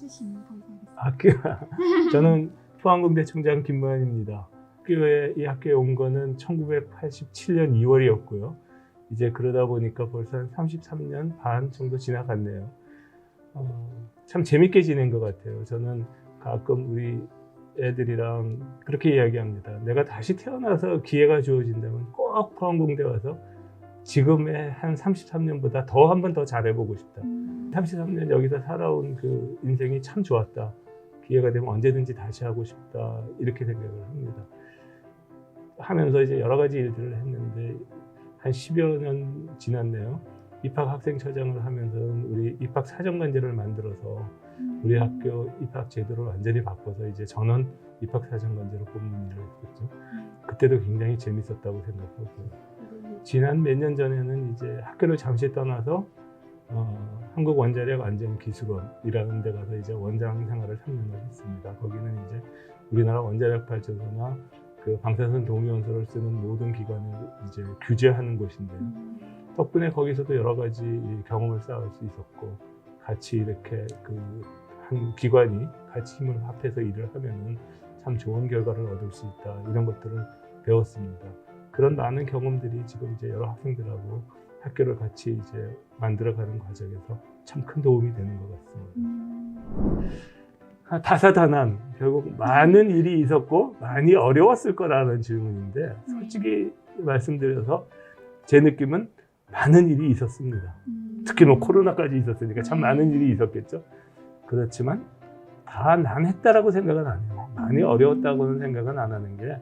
해주시면 감사하겠습니다. 저는 포항공대 총장 김모현입니다. 이 학교에 온 거는 1987년 2월이었고요. 이제 그러다 보니까 벌써 한 33년 반 정도 지나갔네요. 참 재밌게 지낸 것 같아요. 저는 가끔 우리 애들이랑 그렇게 이야기합니다. 내가 다시 태어나서 기회가 주어진다면 꼭 포항공대 와서 지금의 한 33년보다 더 한 번 더 잘해보고 싶다. 33년 여기서 살아온 그 인생이 참 좋았다. 기회가 되면 언제든지 다시 하고 싶다. 이렇게 생각을 합니다. 하면서 이제 여러 가지 일들을 했는데 한 10여 년 지났네요. 입학학생처장을 하면서는 우리 입학사정관제를 만들어서 우리 학교 입학 제도를 완전히 바꿔서 이제 전원 입학사정관제로 뽑는 일을 했었죠. 그때도 굉장히 재밌었다고 생각하고요. 지난 몇 년 전에는 이제 학교를 잠시 떠나서 한국원자력안전기술원이라는 데 가서 이제 원장 생활을 3년을 했습니다. 거기는 이제 우리나라 원자력 발전소나 그 방사선 동위원소를 쓰는 모든 기관을 이제 규제하는 곳인데요. 덕분에 거기서도 여러 가지 경험을 쌓을 수 있었고, 같이 이렇게 한 기관이 같이 힘을 합해서 일을 하면은 참 좋은 결과를 얻을 수 있다. 이런 것들을 배웠습니다. 그런 많은 경험들이 지금 이제 여러 학생들하고 학교를 같이 이제 만들어가는 과정에서 참 큰 도움이 되는 것 같습니다. 다사다난, 결국 많은 일이 있었고 많이 어려웠을 거라는 질문인데, 솔직히 말씀드려서 제 느낌은 많은 일이 있었습니다. 특히 뭐 코로나까지 있었으니까 참 많은 일이 있었겠죠. 그렇지만 다 난 했다라고 생각은 안 해요. 많이 어려웠다고는 생각은 안 하는 게,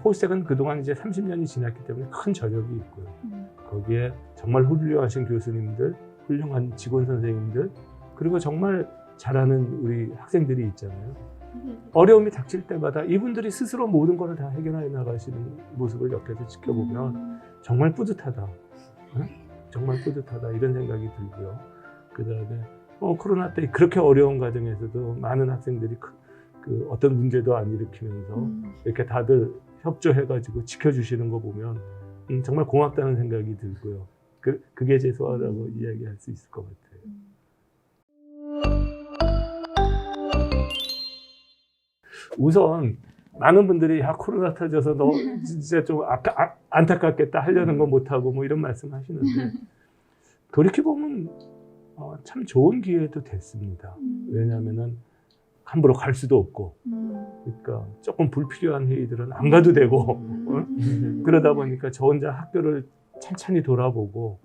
호스텍은 그동안 이제 30년이 지났기 때문에 큰 저력이 있고요. 거기에 정말 훌륭하신 교수님들, 훌륭한 직원 선생님들, 그리고 정말 잘하는 우리 학생들이 있잖아요. 어려움이 닥칠 때마다 이분들이 스스로 모든 것을 다 해결해 나가시는 모습을 옆에서 지켜보면 정말 뿌듯하다. 정말 뿌듯하다 이런 생각이 들고요. 그 다음에 코로나 때 그렇게 어려운 과정에서도 많은 학생들이 어떤 문제도 안 일으키면서 이렇게 다들 협조해가지고 지켜주시는 거 보면 정말 고맙다는 생각이 들고요. 그게 제 소원이라고 이야기할 수 있을 것 같아요. 우선 많은 분들이 코로나 터져서 너 진짜 좀 안타깝겠다, 하려는 거 못하고 뭐 이런 말씀 하시는데, 돌이켜보면 참 좋은 기회도 됐습니다. 왜냐하면은 함부로 갈 수도 없고, 그러니까 조금 불필요한 회의들은 안 가도 되고, 그러다 보니까 저 혼자 학교를 찬찬히 돌아보고,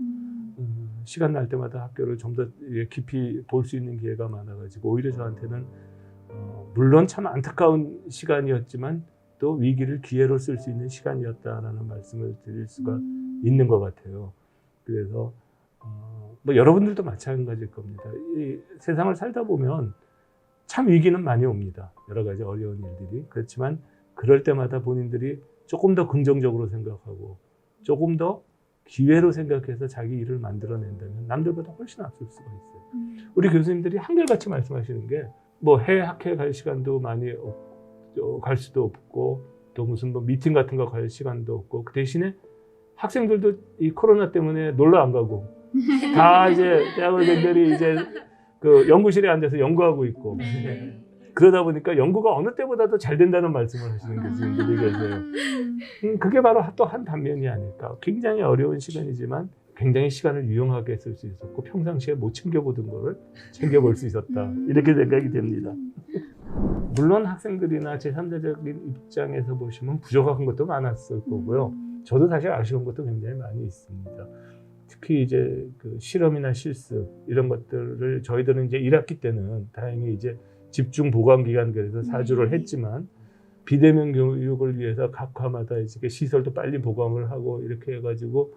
시간 날 때마다 학교를 좀 더 깊이 볼 수 있는 기회가 많아가지고, 오히려 저한테는 물론 참 안타까운 시간이었지만 또 위기를 기회로 쓸 수 있는 시간이었다라는 말씀을 드릴 수가 있는 것 같아요. 그래서 뭐 여러분들도 마찬가지일 겁니다. 이 세상을 살다 보면 참 위기는 많이 옵니다. 여러 가지 어려운 일들이. 그렇지만 그럴 때마다 본인들이 조금 더 긍정적으로 생각하고 조금 더 기회로 생각해서 자기 일을 만들어낸다면 남들보다 훨씬 앞설 수가 있어요. 우리 교수님들이 한결같이 말씀하시는 게, 뭐 해외 학회 갈 시간도 많이 갈 수도 없고, 또 무슨 뭐 미팅 같은 거 갈 시간도 없고, 그 대신에 학생들도 이 코로나 때문에 놀러 안 가고 다 이제 대학원생들이 이제 그 연구실에 앉아서 연구하고 있고, 그러다 보니까 연구가 어느 때보다도 잘 된다는 말씀을 하시는 교수님들이 계세요. 그게 바로 또 한 단면이 아닐까. 굉장히 어려운 시간이지만 굉장히 시간을 유용하게 쓸 수 있었고, 평상시에 못 챙겨보던 거를 챙겨볼 수 있었다. 이렇게 생각이 됩니다. 물론 학생들이나 제3자적인 입장에서 보시면 부족한 것도 많았을 거고요. 저도 사실 아쉬운 것도 굉장히 많이 있습니다. 특히 이제 그 실험이나 실습 이런 것들을 저희들은 이제 1학기 때는 다행히 이제 집중 보강 기간, 그래서 4주를 했지만, 비대면 교육을 위해서 각 과마다 이제 시설도 빨리 보강을 하고 이렇게 해가지고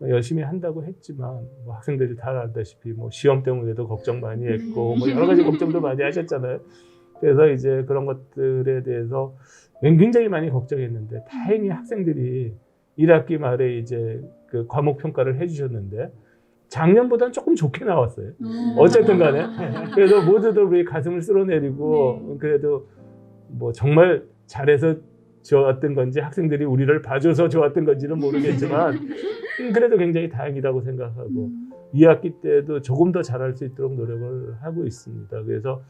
열심히 한다고 했지만, 뭐 학생들이 다 알다시피 뭐 시험 때문에도 걱정 많이 했고, 뭐 여러 가지 걱정도 많이 하셨잖아요. 그래서 이제 그런 것들에 대해서 굉장히 많이 걱정했는데, 다행히 학생들이 1학기 말에 이제 그 과목 평가를 해주셨는데 작년보다는 조금 좋게 나왔어요. 어쨌든 간에. 그래서 모두들 우리 가슴을 쓸어내리고, 그래도 뭐 정말 잘해서 좋았던 건지 학생들이 우리를 봐줘서 좋았던 건지는 모르겠지만 그래도 굉장히 다행이라고 생각하고, 2학기 때도 조금 더 잘할 수 있도록 노력을 하고 있습니다. 그래서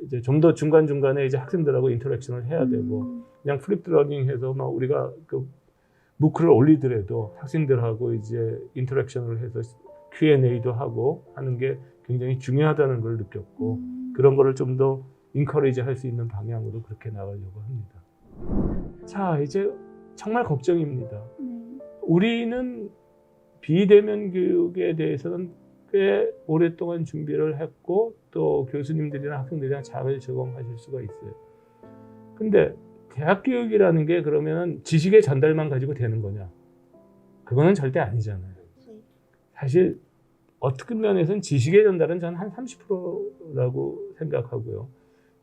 이제 좀 더 중간중간에 이제 학생들하고 인터랙션을 해야 되고, 그냥 플립드 러닝해서 막 우리가 그 무크를 올리더라도 학생들하고 이제 인터랙션을 해서 Q&A도 하고 하는 게 굉장히 중요하다는 걸 느꼈고, 그런 거를 좀 더 인커리지 할 수 있는 방향으로 그렇게 나가려고 합니다. 자, 이제 정말 걱정입니다. 우리는 비대면 교육에 대해서는 꽤 오랫동안 준비를 했고, 또 교수님들이나 학생들이랑 잘 적응하실 수가 있어요. 근데 대학 교육이라는 게 그러면 지식의 전달만 가지고 되는 거냐? 그거는 절대 아니잖아요. 사실 어떤 면에서는 지식의 전달은 저는 한 30%라고 생각하고요.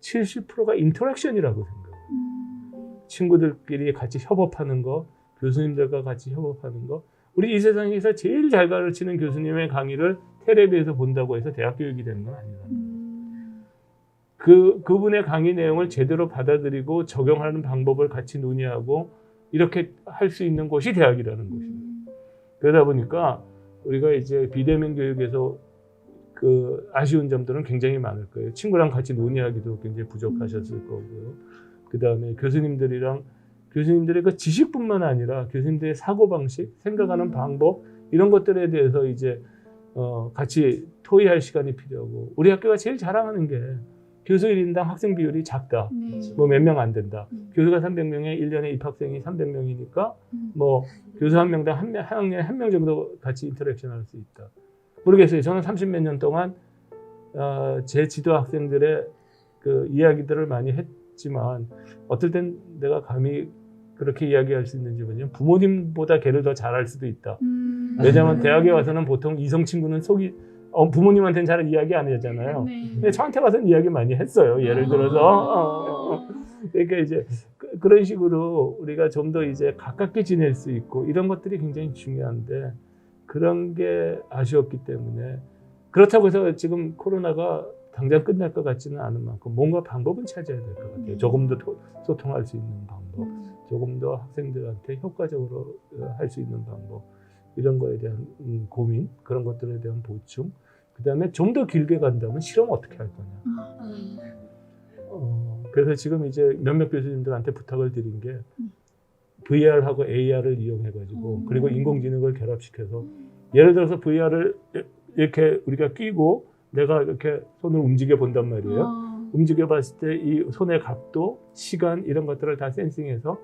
70%가 인터랙션이라고 생각해요. 친구들끼리 같이 협업하는 거, 교수님들과 같이 협업하는 거. 우리 이 세상에서 제일 잘 가르치는 교수님의 강의를 텔레비에서 본다고 해서 대학 교육이 되는 건 아니잖아요. 그분의 강의 내용을 제대로 받아들이고 적용하는 방법을 같이 논의하고 이렇게 할 수 있는 곳이 대학이라는 것입니다. 그러다 보니까 우리가 이제 비대면 교육에서 그 아쉬운 점들은 굉장히 많을 거예요. 친구랑 같이 논의하기도 굉장히 부족하셨을 거고요. 그 다음에 교수님들의 그 지식뿐만 아니라 교수님들의 사고방식, 생각하는 방법 이런 것들에 대해서 이제 같이 토의할 시간이 필요하고, 우리 학교가 제일 자랑하는 게 교수 1인당 학생 비율이 작다. 뭐 몇 명 안 된다. 교수가 300명에 1년에 입학생이 300명이니까 뭐 교수 한 명당 한 학년에 한 명 정도 같이 인터랙션 할 수 있다. 모르겠어요. 저는 30몇 년 동안 제 지도 학생들의 그 이야기들을 많이 했지만 어떨 땐 내가 감히 그렇게 이야기할 수 있는지 모르지만 부모님보다 걔를 더 잘할 수도 있다. 왜냐하면 대학에 와서는 보통 이성 친구는 부모님한테는 잘 이야기 안 하잖아요. 근데 저한테 와서는 이야기 많이 했어요. 예를 들어서 그러니까 이제 그런 식으로 우리가 좀 더 이제 가깝게 지낼 수 있고 이런 것들이 굉장히 중요한데 그런 게 아쉬웠기 때문에, 그렇다고 해서 지금 코로나가 당장 끝날 것 같지는 않은 만큼 뭔가 방법은 찾아야 될 것 같아요. 조금 더 소통할 수 있는 방법, 조금 더 학생들한테 효과적으로 할 수 있는 방법, 이런 거에 대한 고민, 그런 것들에 대한 보충, 그 다음에 좀 더 길게 간다면 실험 어떻게 할 거냐. 그래서 지금 이제 몇몇 교수님들한테 부탁을 드린 게 VR하고 AR을 이용해가지고 그리고 인공지능을 결합시켜서, 예를 들어서 VR을 이렇게 우리가 끼고 내가 이렇게 손을 움직여 본단 말이에요. 움직여 봤을 때 이 손의 각도, 시간 이런 것들을 다 센싱해서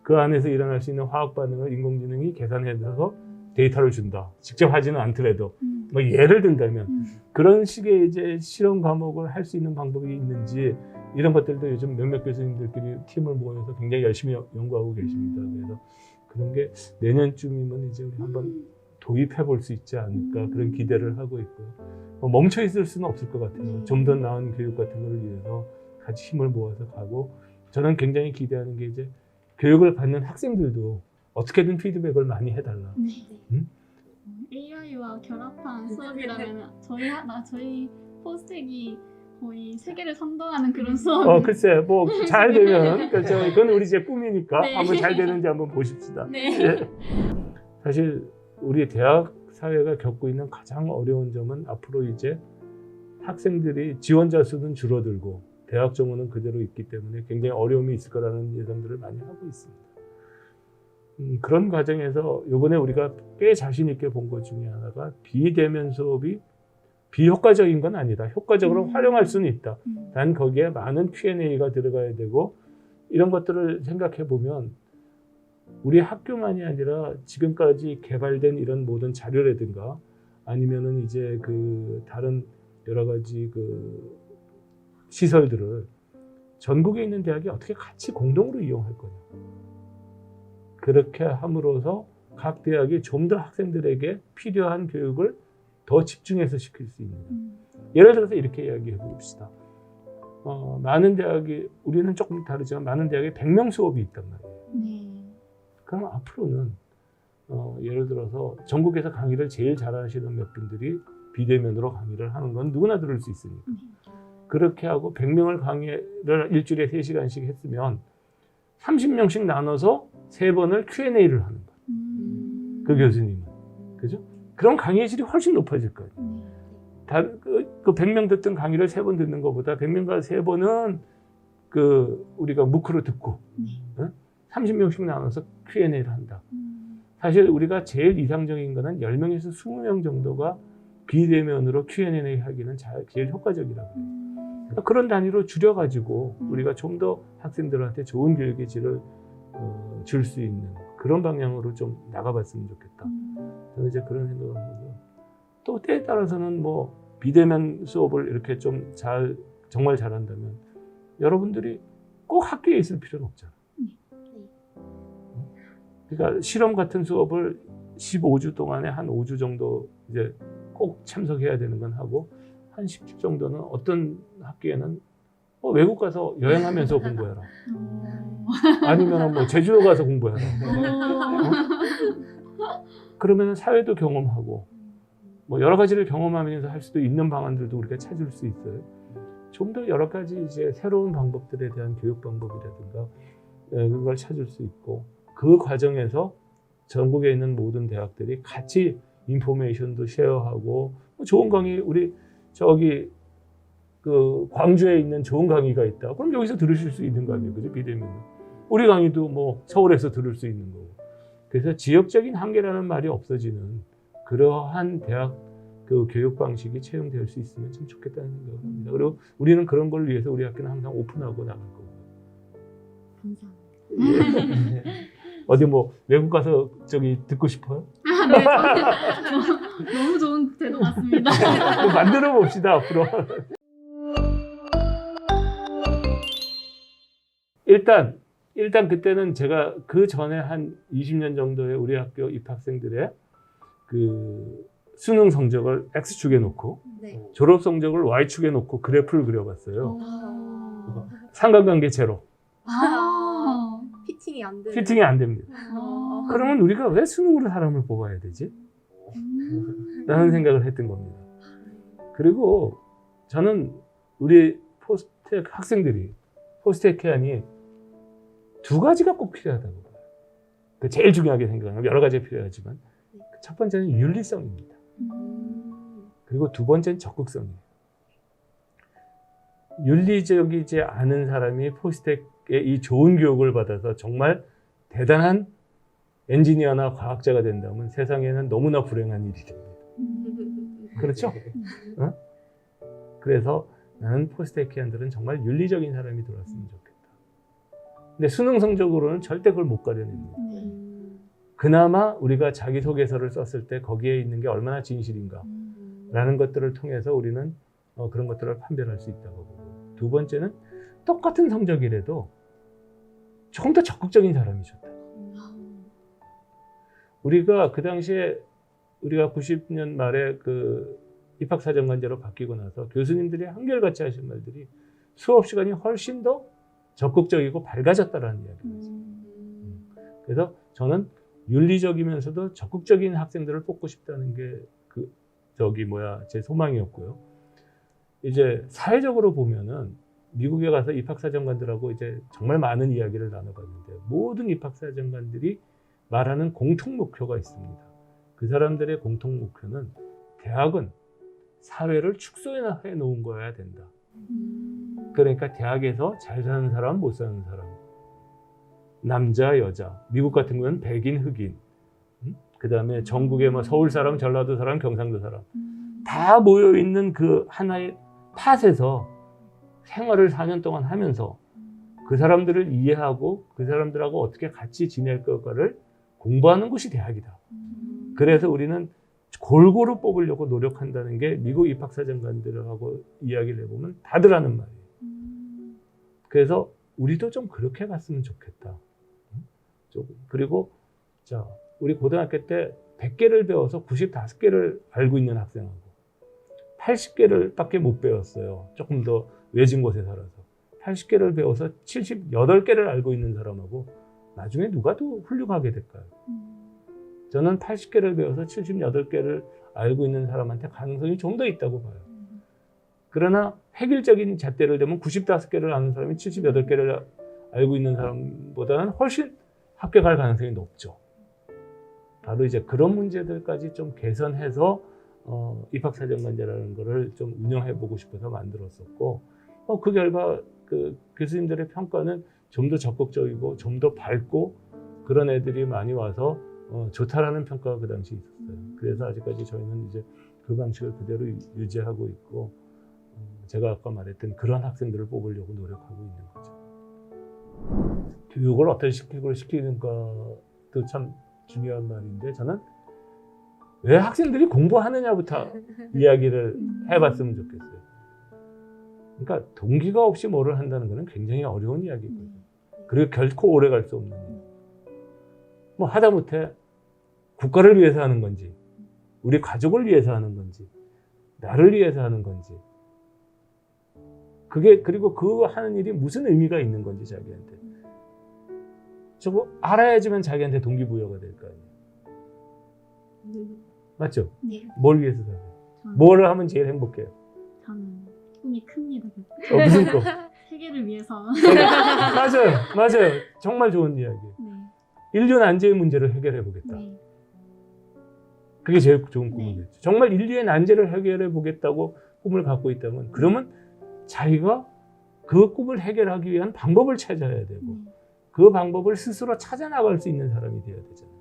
그 안에서 일어날 수 있는 화학 반응을 인공지능이 계산해서 데이터를 준다. 직접 하지는 않더라도 뭐 예를 들자면 그런 식의 이제 실험 과목을 할 수 있는 방법이 있는지, 이런 것들도 요즘 몇몇 교수님들끼리 팀을 모여서 굉장히 열심히 연구하고 계십니다. 그래서 그런 게 내년쯤이면 이제 우리 한번 도입해 볼 수 있지 않을까, 그런 기대를 하고 있고요. 멈춰 있을 수는 없을 것 같아요. 좀 더 나은 교육 같은 걸 위해서 같이 힘을 모아서 가고, 저는 굉장히 기대하는 게 이제 교육을 받는 학생들도 어떻게든 피드백을 많이 해달라. 응? AI와 결합한 수업이라면 저희 포스텍이 거의 세계를 선도하는 그런 수업. 글쎄, 뭐 잘 되면 그건 우리 제 꿈이니까 네. 한번 잘 되는지 한번 보십시다. 네. 예. 사실 우리 대학 사회가 겪고 있는 가장 어려운 점은 앞으로 이제 학생들이 지원자 수는 줄어들고 대학 정원은 그대로 있기 때문에 굉장히 어려움이 있을 거라는 예상들을 많이 하고 있습니다. 그런 과정에서 이번에 우리가 꽤 자신 있게 본 것 중에 하나가, 비대면 수업이 비효과적인 건 아니다. 효과적으로 활용할 수는 있다. 단 거기에 많은 Q&A가 들어가야 되고, 이런 것들을 생각해 보면 우리 학교만이 아니라 지금까지 개발된 이런 모든 자료라든가 아니면은 이제 그 다른 여러 가지 그 시설들을 전국에 있는 대학이 어떻게 같이 공동으로 이용할 거냐. 그렇게 함으로써 각 대학이 좀 더 학생들에게 필요한 교육을 더 집중해서 시킬 수 있는. 예를 들어서 이렇게 이야기해 봅시다. 많은 대학이, 우리는 조금 다르지만 많은 대학에 100명 수업이 있단 말이에요. 그럼 앞으로는 예를 들어서 전국에서 강의를 제일 잘하시는 몇 분들이 비대면으로 강의를 하는 건 누구나 들을 수 있으니까. 그렇게 하고 100명을 강의를 일주일에 3시간씩 했으면 30명씩 나눠서 3번을 Q&A를 하는 거예요. 그 교수님은. 그죠? 그럼 강의의 질이 훨씬 높아질 거예요. 그 100명 듣던 강의를 3번 듣는 것보다 100명과 3번은 우리가 무크로 듣고 30명씩 나눠서 Q&A를 한다. 사실 우리가 제일 이상적인 거는 10명에서 20명 정도가 비대면으로 Q&A 하기는 제일 효과적이라고 해요. 그러니까 그런 단위로 줄여가지고 우리가 좀 더 학생들한테 좋은 교육의 질을 줄 수 있는 그런 방향으로 좀 나가봤으면 좋겠다. 저는 이제 그런 생각을 하고요. 또 때에 따라서는 뭐 비대면 수업을 이렇게 좀 정말 잘한다면 여러분들이 꼭 학교에 있을 필요는 없잖아. 그러니까 실험 같은 수업을 15주 동안에 한 5주 정도 이제 꼭 참석해야 되는 건 하고 한 10주 정도는 어떤 학기에는 외국 가서 여행하면서 공부해라. 아니면 뭐 제주도 가서 공부해라. 그러면 사회도 경험하고 뭐 여러 가지를 경험하면서 할 수도 있는 방안들도 우리가 찾을 수 있어요. 좀 더 여러 가지 이제 새로운 방법들에 대한 교육 방법이라든가 그걸 찾을 수 있고 그 과정에서 전국에 있는 모든 대학들이 같이 인포메이션도 쉐어하고 좋은 강의 우리 저기 광주에 있는 좋은 강의가 있다. 그럼 여기서 들으실 수 있는 거 아니에요, 그죠? 비대면. 우리 강의도 뭐 서울에서 들을 수 있는 거고. 그래서 지역적인 한계라는 말이 없어지는 그러한 대학 교육 방식이 채용될 수 있으면 참 좋겠다는 생각을 합니다. 그리고 우리는 그런 걸 위해서 우리 학교는 항상 오픈하고 나갈 거고요. 감사합니다. 어디 뭐 외국 가서 듣고 싶어요? 네, 너무 좋은 태도 같습니다. 만들어 봅시다 앞으로. 일단 그때는 제가 그 전에 한 20년 정도의 우리 학교 입학생들의 수능 성적을 X축에 놓고 졸업 성적을 Y축에 놓고 그래프를 그려봤어요. 상관관계 제로. 피팅이 안 됩니다. 그러면 우리가 왜 수능으로 사람을 뽑아야 되지? 라는 생각을 했던 겁니다. 그리고 저는 우리 포스텍 학생들이 포스텍해안이 2가지가 꼭 필요하다고 봐요. 제일 중요하게 생각하면 여러 가지가 필요하지만 첫 번째는 윤리성입니다. 그리고 두 번째는 적극성이에요. 윤리적이지 않은 사람이 포스텍의 이 좋은 교육을 받아서 정말 대단한 엔지니어나 과학자가 된다면 세상에는 너무나 불행한 일이 됩니다. 그렇죠? 그래서 나는 포스텍키안들은 정말 윤리적인 사람이 들어왔으면 좋겠다. 근데 수능 성적으로는 절대 그걸 못 가려냅니다. 그나마 우리가 자기소개서를 썼을 때 거기에 있는 게 얼마나 진실인가 라는 것들을 통해서 우리는 그런 것들을 판별할 수 있다고 보고, 두 번째는 똑같은 성적이라도 조금 더 적극적인 사람이 좋다. 우리가 그 당시에 우리가 90년 말에 입학사정관제로 바뀌고 나서 교수님들이 한결같이 하신 말들이 수업 시간이 훨씬 더 적극적이고 밝아졌다라는 이야기였어요. 그래서 저는 윤리적이면서도 적극적인 학생들을 뽑고 싶다는 게 제 소망이었고요. 이제 사회적으로 보면은 미국에 가서 입학사정관들하고 이제 정말 많은 이야기를 나눠봤는데 모든 입학사정관들이 말하는 공통 목표가 있습니다. 그 사람들의 공통 목표는 대학은 사회를 축소해 놓은 거여야 된다. 그러니까 대학에서 잘 사는 사람, 못 사는 사람, 남자, 여자, 미국 같은 경우는 백인, 흑인, 그 다음에 전국에 뭐 서울 사람, 전라도 사람, 경상도 사람 다 모여 있는 그 하나의 팟에서 생활을 4년 동안 하면서 그 사람들을 이해하고 그 사람들하고 어떻게 같이 지낼 것과를 공부하는 곳이 대학이다. 그래서 우리는 골고루 뽑으려고 노력한다는 게 미국 입학사정관들하고 이야기를 해보면 다들 하는 말이에요. 그래서 우리도 좀 그렇게 갔으면 좋겠다. 그리고 우리 고등학교 때 100개를 배워서 95개를 알고 있는 학생하고 80개를 밖에 못 배웠어요. 조금 더 외진 곳에 살아서. 80개를 배워서 78개를 알고 있는 사람하고 나중에 누가 더 훌륭하게 될까요? 저는 80개를 배워서 78개를 알고 있는 사람한테 가능성이 좀 더 있다고 봐요. 그러나 획일적인 잣대를 대면 95개를 아는 사람이 78개를 알고 있는 사람보다는 훨씬 합격할 가능성이 높죠. 바로 이제 그런 문제들까지 좀 개선해서 입학사정관제라는 거를 좀 운영해보고 싶어서 만들었었고, 그 결과 그 교수님들의 평가는 좀 더 적극적이고 좀 더 밝고 그런 애들이 많이 와서 좋다라는 평가가 그 당시 있었어요. 그래서 아직까지 저희는 이제 그 방식을 그대로 유지하고 있고, 제가 아까 말했던 그런 학생들을 뽑으려고 노력하고 있는 거죠. 교육을 어떤 식으로 시키는가도 참 중요한 말인데, 저는 왜 학생들이 공부하느냐부터 이야기를 해봤으면 좋겠어요. 그러니까 동기가 없이 뭐를 한다는 것은 굉장히 어려운 이야기거든요. 그리고 결코 오래 갈 수 없는 일. 뭐 하다못해 국가를 위해서 하는 건지, 우리 가족을 위해서 하는 건지, 나를 위해서 하는 건지, 그리고 그 하는 일이 무슨 의미가 있는 건지 자기한테. 저거 알아야지만 자기한테 동기부여가 될 거 아니에요. 맞죠? 네. 뭘 위해서 사세요? 뭐를 하면 제일 행복해요? 저는 꿈이 큽니다. 무슨 꿈? 세계를 위해서. 맞아요. 정말 좋은 이야기. 네. 인류 난제의 문제를 해결해 보겠다. 네. 그게 제일 좋은 꿈이겠죠. 정말 인류의 난제를 해결해 보겠다고 꿈을 갖고 있다면, 그러면 자기가 그 꿈을 해결하기 위한 방법을 찾아야 되고, 그 방법을 스스로 찾아 나갈 수 있는 사람이 되어야 되잖아요.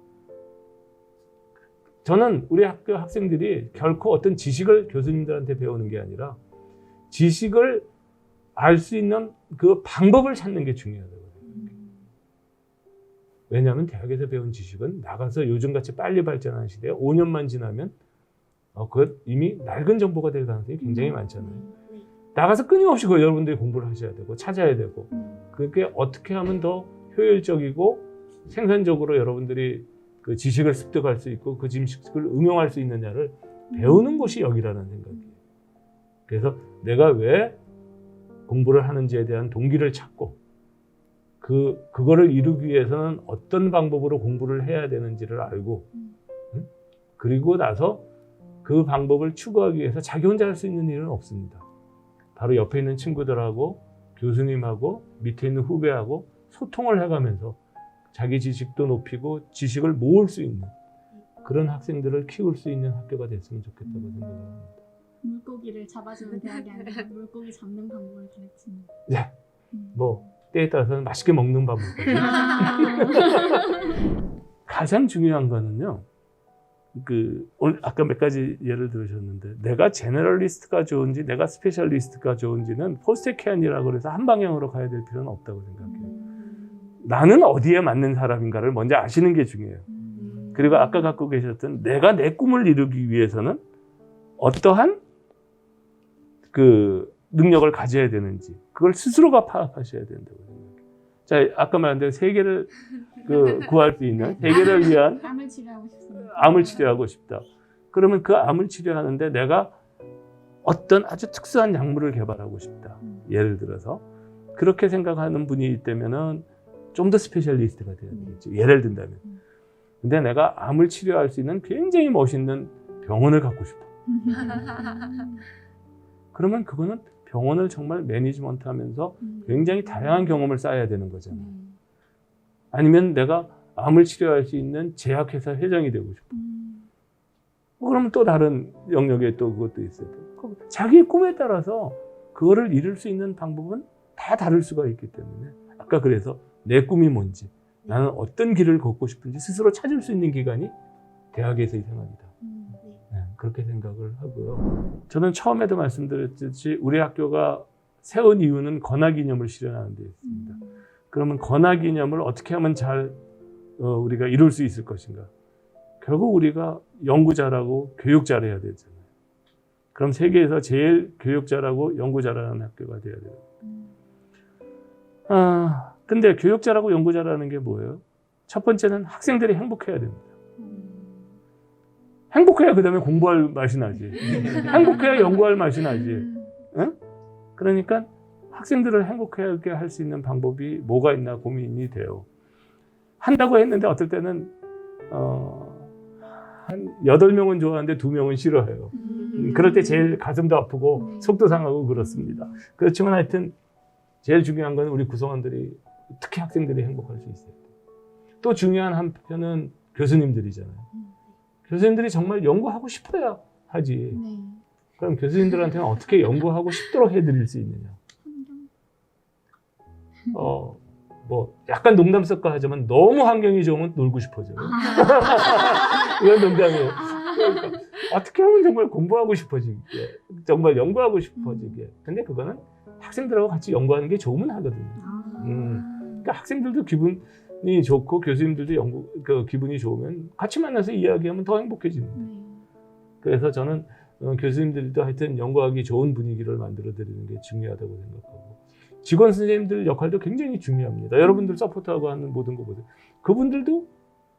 저는 우리 학교 학생들이 결코 어떤 지식을 교수님들한테 배우는 게 아니라 지식을 알 수 있는 그 방법을 찾는 게 중요하다고 생각해요. 왜냐하면 대학에서 배운 지식은 나가서 요즘같이 빨리 발전하는 시대에 5년만 지나면 그 이미 낡은 정보가 될 가능성이 굉장히 많잖아요. 나가서 끊임없이 그 여러분들이 공부를 하셔야 되고 찾아야 되고, 그게 어떻게 하면 더 효율적이고 생산적으로 여러분들이 그 지식을 습득할 수 있고 그 지식을 응용할 수 있느냐를 배우는 곳이 여기라는 생각이에요. 그래서 내가 왜 공부를 하는지에 대한 동기를 찾고, 그거를 이루기 위해서는 어떤 방법으로 공부를 해야 되는지를 알고, 그리고 나서 그 방법을 추구하기 위해서 자기 혼자 할 수 있는 일은 없습니다. 바로 옆에 있는 친구들하고 교수님하고 밑에 있는 후배하고 소통을 해가면서 자기 지식도 높이고 지식을 모을 수 있는 그런 학생들을 키울 수 있는 학교가 됐으면 좋겠다고 생각을 합니다. 물고기를 잡아주는 대학이 아니라 물고기 잡는 방법을 가르치는. 네, 뭐 때에 따라서는 맛있게 먹는 방법까지. 가장 중요한 거는요, 오늘 아까 몇 가지 예를 들으셨는데, 내가 제너럴리스트가 좋은지 내가 스페셜리스트가 좋은지는 포스테키안이라고 해서 한 방향으로 가야 될 필요는 없다고 생각해요. 나는 어디에 맞는 사람인가를 먼저 아시는 게 중요해요. 그리고 아까 갖고 계셨던 내가 내 꿈을 이루기 위해서는 어떠한 그 능력을 가져야 되는지, 그걸 스스로가 파악하셔야 된다고 생각해요. 자, 아까 말한 대로 세계를 구할 수 있는, 세계를 위한 암을 치료하고 싶습니다. 암을 치료하고 싶다. 그러면 그 암을 치료하는데 내가 어떤 아주 특수한 약물을 개발하고 싶다. 예를 들어서 그렇게 생각하는 분이 있다면은 좀 더 스페셜리스트가 돼야 되겠죠. 예를 든다면. 근데 내가 암을 치료할 수 있는 굉장히 멋있는 병원을 갖고 싶어. 그러면 그거는 병원을 정말 매니지먼트하면서 굉장히 다양한 경험을 쌓아야 되는 거잖아요. 아니면 내가 암을 치료할 수 있는 제약회사 회장이 되고 싶어. 그러면 또 다른 영역에 또 그것도 있어요. 자기 꿈에 따라서 그거를 이룰 수 있는 방법은 다 다를 수가 있기 때문에, 아까 그래서 내 꿈이 뭔지, 나는 어떤 길을 걷고 싶은지 스스로 찾을 수 있는 기간이 대학에서의 생활이다. 네, 그렇게 생각을 하고요. 저는 처음에도 말씀드렸듯이 우리 학교가 세운 이유는 건학이념을 실현하는 데 있습니다. 그러면 건학이념을 어떻게 하면 잘 우리가 이룰 수 있을 것인가? 결국 우리가 연구 잘하고 교육 잘해야 되잖아요. 그럼 세계에서 제일 교육 잘하고 연구 잘하는 학교가 돼야 돼요. 근데 교육 잘하고 연구 잘하는 게 뭐예요? 첫 번째는 학생들이 행복해야 됩니다. 행복해야 그 다음에 공부할 맛이 나지. 행복해야 연구할 맛이 나지. 응? 그러니까 학생들을 행복하게 할 수 있는 방법이 뭐가 있나 고민이 돼요. 한다고 했는데 어떨 때는 한 8명은 좋아하는데 2명은 싫어해요. 그럴 때 제일 가슴도 아프고 속도 상하고 그렇습니다. 그렇지만 하여튼 제일 중요한 건 우리 구성원들이, 특히 학생들이 행복할 수 있어요. 또 중요한 한편은 교수님들이잖아요. 교수님들이 정말 연구하고 싶어야 하지. 네. 그럼 교수님들한테는 어떻게 연구하고 싶도록 해드릴 수 있느냐. 환경. 뭐 약간 농담 섞어 하자면 너무 환경이 좋으면 놀고 싶어져요. 이건 농담이에요. 그러니까 어떻게 하면 정말 공부하고 싶어지게, 정말 연구하고 싶어지게. 근데 그거는 학생들하고 같이 연구하는 게 좋으면 하거든요. 그러니까 학생들도 기분이 좋고 교수님들도 기분이 좋으면 같이 만나서 이야기하면 더 행복해지는 거예요. 네. 그래서 저는 교수님들도 하여튼 연구하기 좋은 분위기를 만들어 드리는 게 중요하다고 생각하고, 직원 선생님들 역할도 굉장히 중요합니다. 여러분들 서포트하고 하는 모든 거 보세요. 그분들도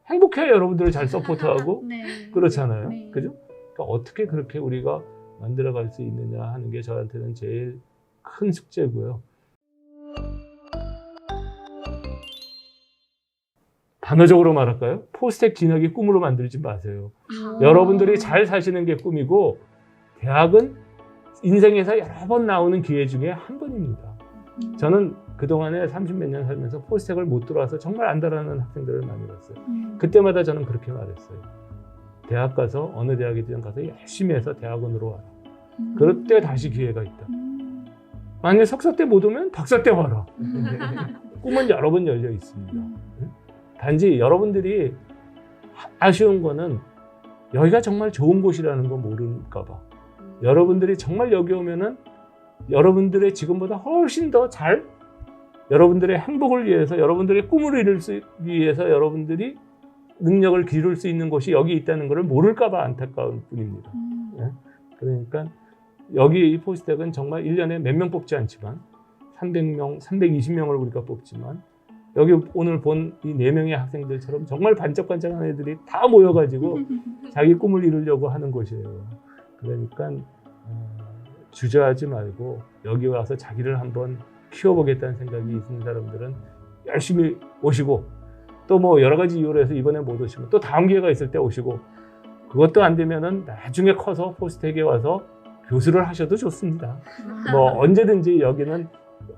행복해야 여러분들을 잘 서포트하고 네. 그렇잖아요. 네. 그죠? 그러니까 어떻게 그렇게 우리가 만들어갈 수 있느냐 하는 게 저한테는 제일 큰 숙제고요. 단어적으로 말할까요? 포스텍 진학이 꿈으로 만들지 마세요. 여러분들이 잘 사시는 게 꿈이고, 대학은 인생에서 여러 번 나오는 기회 중에 한 번입니다. 저는 그동안에 30몇 년 살면서 포스텍을 못 들어와서 정말 안달하는 학생들을 많이 봤어요. 그때마다 저는 그렇게 말했어요. 대학 가서 어느 대학이든 가서 열심히 해서 대학원으로 와라. 그럴 때 다시 기회가 있다. 만약에 석사 때 못 오면 박사 때 와라. 꿈은 여러 번 열려 있습니다. 단지 여러분들이 아쉬운 거는 여기가 정말 좋은 곳이라는 거 모를까 봐. 여러분들이 정말 여기 오면은 여러분들의 지금보다 훨씬 더 잘, 여러분들의 행복을 위해서, 여러분들의 꿈을 이루기 위해서 여러분들이 능력을 기를 수 있는 곳이 여기 있다는 것을 모를까 봐 안타까운 뿐입니다. 예? 그러니까 여기 이 포스텍은 정말 1년에 몇 명 뽑지 않지만 300명, 320명을 우리가 뽑지만 여기 오늘 본 이 4명의 학생들처럼 정말 반짝반짝한 애들이 다 모여가지고 자기 꿈을 이루려고 하는 곳이에요. 그러니까 주저하지 말고 여기 와서 자기를 한번 키워보겠다는 생각이 있는 사람들은 열심히 오시고, 또 뭐 여러 가지 이유로 해서 이번에 못 오시면 또 다음 기회가 있을 때 오시고, 그것도 안 되면은 나중에 커서 포스텍에 와서 교수를 하셔도 좋습니다. 뭐 언제든지 여기는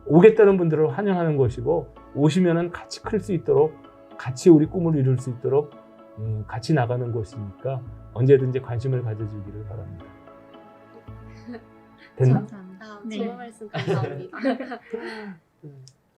오겠다는 분들을 환영하는 곳이고, 오시면은 같이 클 수 있도록, 같이 우리 꿈을 이룰 수 있도록 같이 나가는 곳이니까 언제든지 관심을 가져주기를 바랍니다. 됐나? 감사합니다. 좋은 말씀 감사합니다.